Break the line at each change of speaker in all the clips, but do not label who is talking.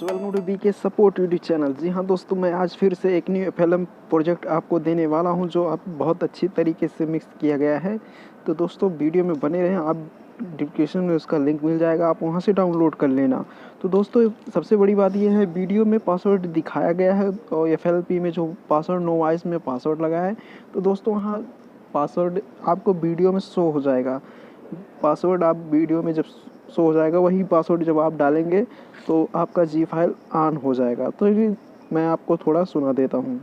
Friends, welcome to BK support YouTube channel. जी हाँ दोस्तों, मैं आज फिर से एक न्यू फिल्म प्रोजेक्ट आपको देने वाला हूं जो आप बहुत अच्छी तरीके से मिक्स किया गया है। तो दोस्तों वीडियो में बने रहें, आप डिस्क्रिप्शन में उसका लिंक मिल जाएगा, आप वहां से डाउनलोड कर लेना। तो दोस्तों सबसे बड़ी बात यह है, वीडियो में पासवर्ड दिखाया गया है और FLP में जो पासवर्ड नो वॉइस में पासवर्ड लगा है, तो दोस्तों वहाँ पासवर्ड आपको वीडियो में शो हो जाएगा। पासवर्ड आप वीडियो में जब शो हो जाएगा, वही पासवर्ड जब आप डालेंगे तो आपका जी फाइल ऑन हो जाएगा। तो ये मैं आपको थोड़ा सुना देता हूँ।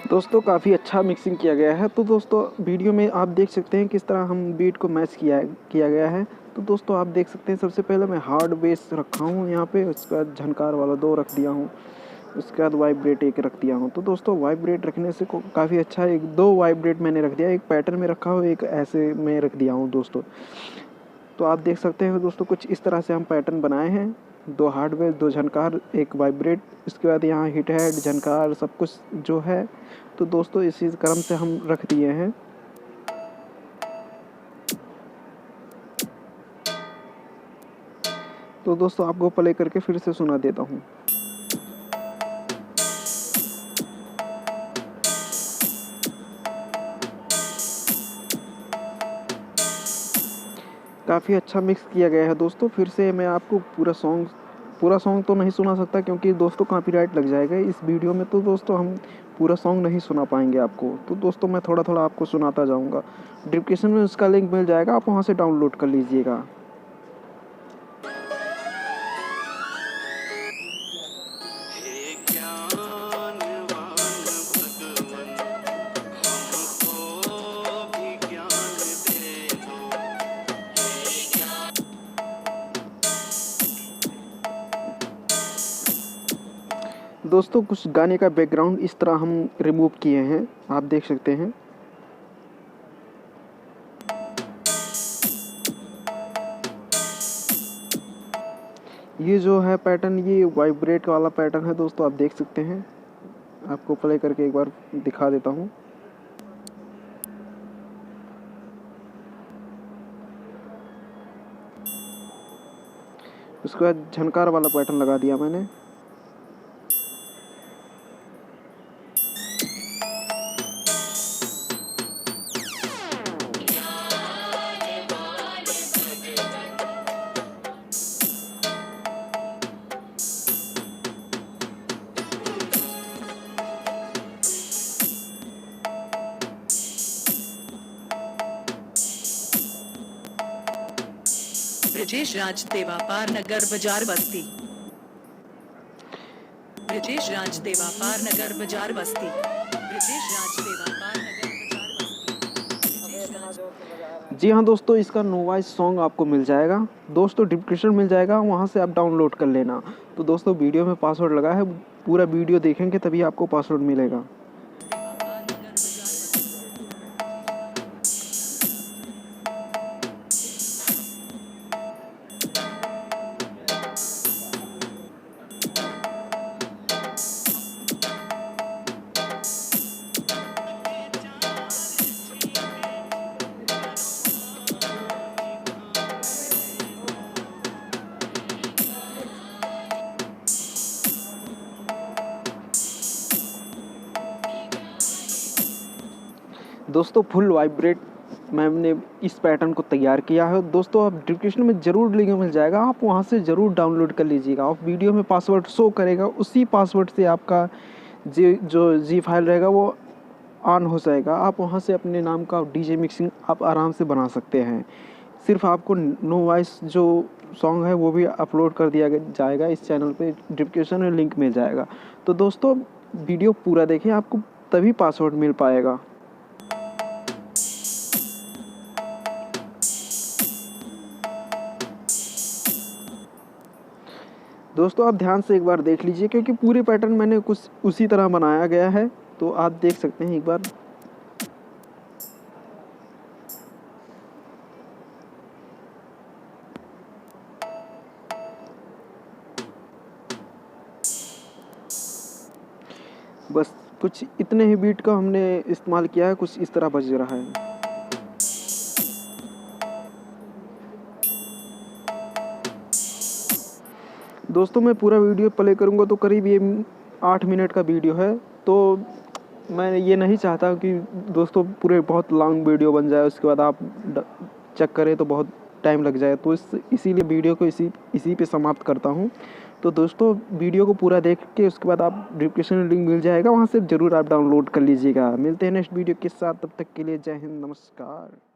दोस्तों काफ़ी अच्छा मिक्सिंग किया गया है। तो दोस्तों वीडियो में आप देख सकते हैं किस तरह हम बीट को मैच किया गया है। तो दोस्तों आप देख सकते हैं, सबसे पहले मैं हार्ड बेस रखा हूँ यहाँ पे, उसके बाद झनकार वाला 2 रख दिया हूँ, उसके बाद वाइब्रेट 1 रख दिया हूँ। तो दोस्तों वाइब्रेट रखने से काफ़ी अच्छा है। 2 वाइब्रेट मैंने रख दिया, एक पैटर्न में रखा हूँ, एक ऐसे में रख दिया हूँ दोस्तों। तो आप देख सकते हैं दोस्तों, कुछ इस तरह से हम पैटर्न बनाए हैं। 2 हार्डवेयर, 2 झनकार, 1 वाइब्रेट, इसके बाद यहाँ हिट हेड, झनकार सब कुछ जो है। तो दोस्तों इसी क्रम से हम रख दिए हैं। तो दोस्तों आपको प्ले करके फिर से सुना देता हूँ। काफ़ी अच्छा मिक्स किया गया है दोस्तों। फिर से मैं आपको पूरा सॉन्ग तो नहीं सुना सकता, क्योंकि दोस्तों कॉपीराइट लग जाएगा इस वीडियो में। तो दोस्तों हम पूरा सॉन्ग नहीं सुना पाएंगे आपको। तो दोस्तों मैं थोड़ा थोड़ा आपको सुनाता जाऊंगा। डिस्क्रिप्शन में उसका लिंक मिल जाएगा, आप वहां से डाउनलोड कर लीजिएगा। दोस्तों कुछ गाने का बैकग्राउंड इस तरह हम रिमूव किए हैं, आप देख सकते हैं। ये जो है पैटर्न, ये वाइब्रेट वाला पैटर्न है दोस्तों, आप देख सकते हैं। आपको प्ले करके एक बार दिखा देता हूँ। उसके बाद झनकार वाला पैटर्न लगा दिया मैंने।
ब्रिजेश राज देवा पार नगर बाजार बस्ती। ब्रिजेश राज देवा पार नगर बाजार बस्ती। ब्रिजेश राज देवा पार नगर बाजार बस्ती।
जी हाँ दोस्तों, इसका नो वॉइस सॉन्ग आपको मिल जाएगा दोस्तों, डिस्क्रिप्शन मिल जाएगा, वहाँ से आप डाउनलोड कर लेना। तो दोस्तों वीडियो में पासवर्ड लगा है, पूरा वीडियो देखेंगे तभी आपको पासवर्ड मिलेगा। दोस्तों फुल वाइब्रेट मैंने इस पैटर्न को तैयार किया है दोस्तों। आप डिस्क्रिप्शन में ज़रूर लिंक मिल जाएगा, आप वहां से ज़रूर डाउनलोड कर लीजिएगा। आप वीडियो में पासवर्ड शो करेगा, उसी पासवर्ड से आपका जी फाइल रहेगा वो ऑन हो जाएगा। आप वहां से अपने नाम का DJ मिक्सिंग आप आराम से बना सकते हैं। सिर्फ आपको नो वॉइस जो सॉन्ग है वो भी अपलोड कर दिया जाएगा इस चैनल पे, डिस्क्रिप्शन में लिंक मिल जाएगा। तो दोस्तों वीडियो पूरा देखिए, आपको तभी पासवर्ड मिल पाएगा। दोस्तों आप ध्यान से एक बार देख लीजिए, क्योंकि पूरे पैटर्न मैंने कुछ उसी तरह बनाया गया है। तो आप देख सकते हैं एक बार। बस कुछ इतने ही बीट का हमने इस्तेमाल किया है, कुछ इस तरह बज रहा है। दोस्तों मैं पूरा वीडियो प्ले करूँगा तो करीब ये 8 मिनट का वीडियो है, तो मैं ये नहीं चाहता कि दोस्तों पूरे बहुत लॉन्ग वीडियो बन जाए, उसके बाद आप चेक करें तो बहुत टाइम लग जाए, तो इसीलिए वीडियो को इसी पे समाप्त करता हूँ। तो दोस्तों वीडियो को पूरा देख के उसके बाद आप डिस्क्रिप्शन में लिंक मिल जाएगा, वहाँ से ज़रूर आप डाउनलोड कर लीजिएगा। मिलते हैं नेक्स्ट वीडियो के साथ, तब तक के लिए जय हिंद, नमस्कार।